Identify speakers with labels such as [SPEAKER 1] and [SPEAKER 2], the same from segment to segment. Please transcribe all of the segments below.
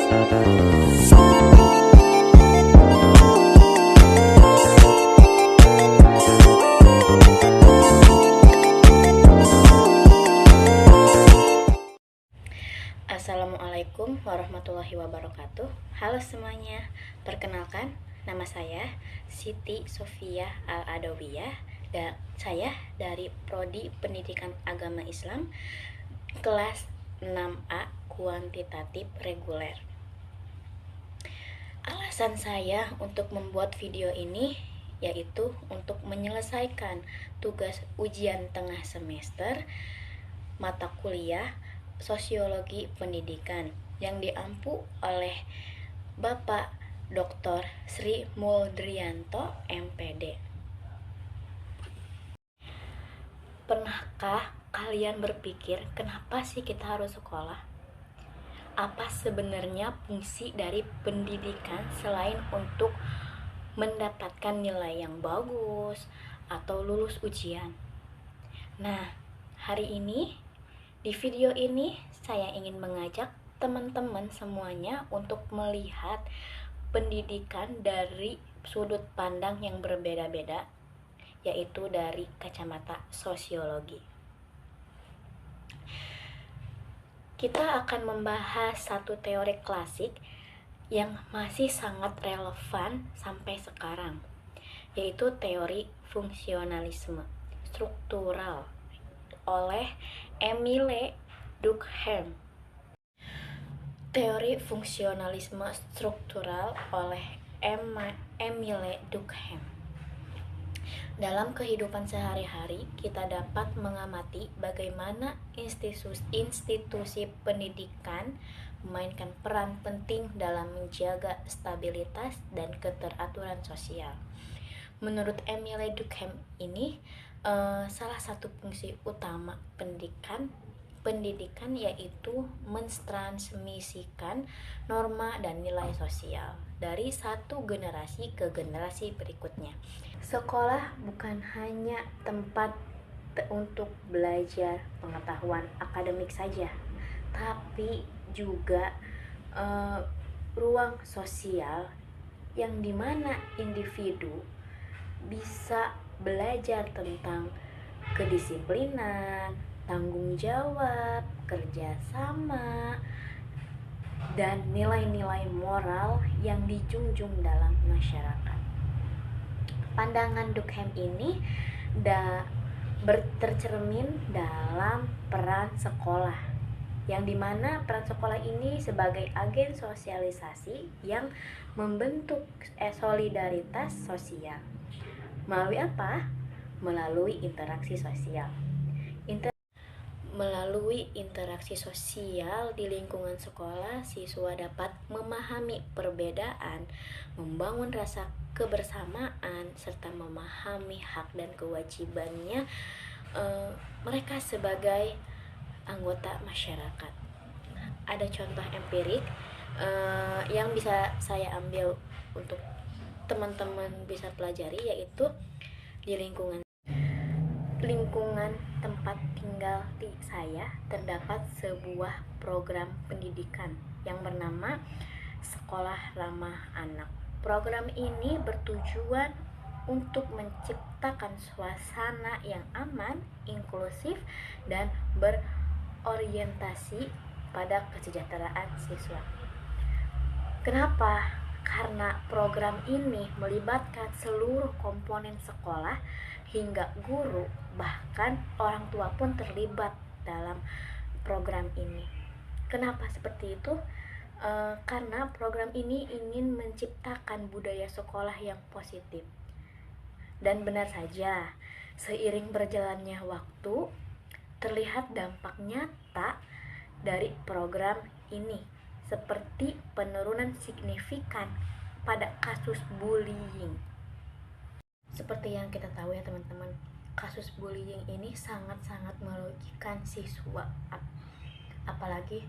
[SPEAKER 1] Assalamualaikum warahmatullahi wabarakatuh. Halo semuanya, perkenalkan nama saya Siti Sofia Al-Adawiyah dan saya dari Prodi Pendidikan Agama Islam kelas 6A kuantitatif reguler. Alasan saya untuk membuat video ini yaitu untuk menyelesaikan tugas ujian tengah semester mata kuliah Sosiologi Pendidikan yang diampu oleh Bapak Dr. Sri Muldrianto, MPD. Pernahkah kalian berpikir kenapa sih kita harus sekolah? Apa sebenarnya fungsi dari pendidikan selain untuk mendapatkan nilai yang bagus atau lulus ujian? Nah, hari ini di video ini saya ingin mengajak teman-teman semuanya untuk melihat pendidikan dari sudut pandang yang berbeda-beda, yaitu dari kacamata sosiologi. Kita akan membahas satu teori klasik yang masih sangat relevan sampai sekarang, yaitu teori fungsionalisme struktural oleh Emile Durkheim. Teori fungsionalisme struktural oleh Emile Durkheim. Dalam kehidupan sehari-hari, kita dapat mengamati bagaimana institusi pendidikan memainkan peran penting dalam menjaga stabilitas dan keteraturan sosial. Menurut Emile Durkheim ini, salah satu fungsi utama pendidikan yaitu mentransmisikan norma dan nilai sosial dari satu generasi ke generasi berikutnya. Sekolah bukan hanya tempat untuk belajar pengetahuan akademik saja, tapi juga ruang sosial yang dimana individu bisa belajar tentang kedisiplinan, tanggung jawab, kerjasama, dan nilai-nilai moral yang dijunjung dalam masyarakat. Pandangan Durkheim ini tercermin dalam peran sekolah, yang dimana peran sekolah ini sebagai agen sosialisasi yang membentuk solidaritas sosial. Melalui apa? Melalui interaksi sosial. Melalui interaksi sosial di lingkungan sekolah, siswa dapat memahami perbedaan, membangun rasa kebersamaan, serta memahami hak dan kewajibannya mereka sebagai anggota masyarakat. Ada contoh empirik yang bisa saya ambil untuk teman-teman bisa pelajari, yaitu di lingkungan tempat tinggal saya terdapat sebuah program pendidikan yang bernama Sekolah Ramah Anak. Program ini bertujuan untuk menciptakan suasana yang aman, inklusif, dan berorientasi pada kesejahteraan siswa. Kenapa? Karena program ini melibatkan seluruh komponen sekolah hingga guru, bahkan orang tua pun terlibat dalam program ini. Kenapa seperti itu? Karena program ini ingin menciptakan budaya sekolah yang positif. Dan benar saja, seiring berjalannya waktu, terlihat dampak nyata dari program ini, seperti penurunan signifikan pada kasus bullying. Seperti yang kita tahu ya teman-teman, kasus bullying ini sangat-sangat merugikan siswa, apalagi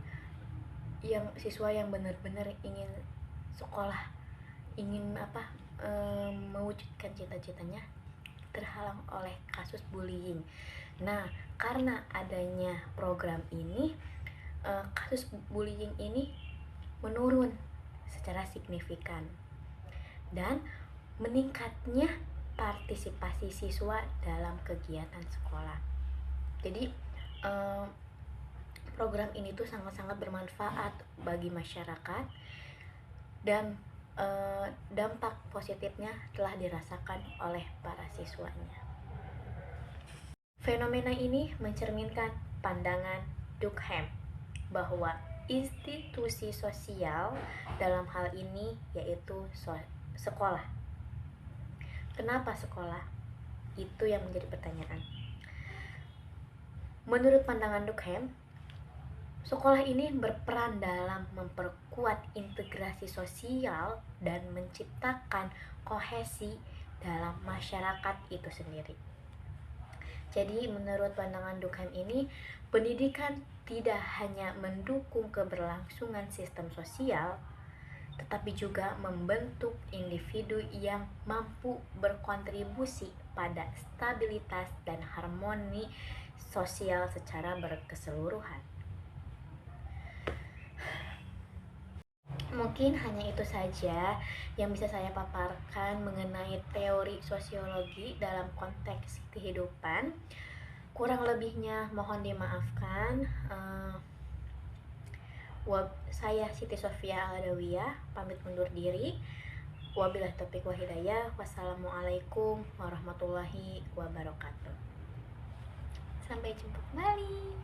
[SPEAKER 1] yang siswa yang benar-benar ingin sekolah, ingin mewujudkan cita-citanya, terhalang oleh kasus bullying. Nah, karena adanya program ini, kasus bullying ini menurun secara signifikan, dan meningkatnya partisipasi siswa dalam kegiatan sekolah. Jadi program ini tuh sangat-sangat bermanfaat bagi masyarakat, dan dampak positifnya telah dirasakan oleh para siswanya. Fenomena ini mencerminkan pandangan Durkheim bahwa institusi sosial dalam hal ini yaitu sekolah. Kenapa sekolah? Itu yang menjadi pertanyaan. Menurut pandangan Durkheim, sekolah ini berperan dalam memperkuat integrasi sosial dan menciptakan kohesi dalam masyarakat itu sendiri. Jadi menurut pandangan Durkheim ini, pendidikan tidak hanya mendukung keberlangsungan sistem sosial, tetapi juga membentuk individu yang mampu berkontribusi pada stabilitas dan harmoni sosial secara berkeseluruhan. Mungkin hanya itu saja yang bisa saya paparkan mengenai teori sosiologi dalam konteks kehidupan. Kurang lebihnya mohon dimaafkan. Saya Siti Sofia Al-Adawiyah pamit undur diri. Wabillahi taufiq wal hidayah. Wassalamualaikum warahmatullahi wabarakatuh. Sampai jumpa kembali.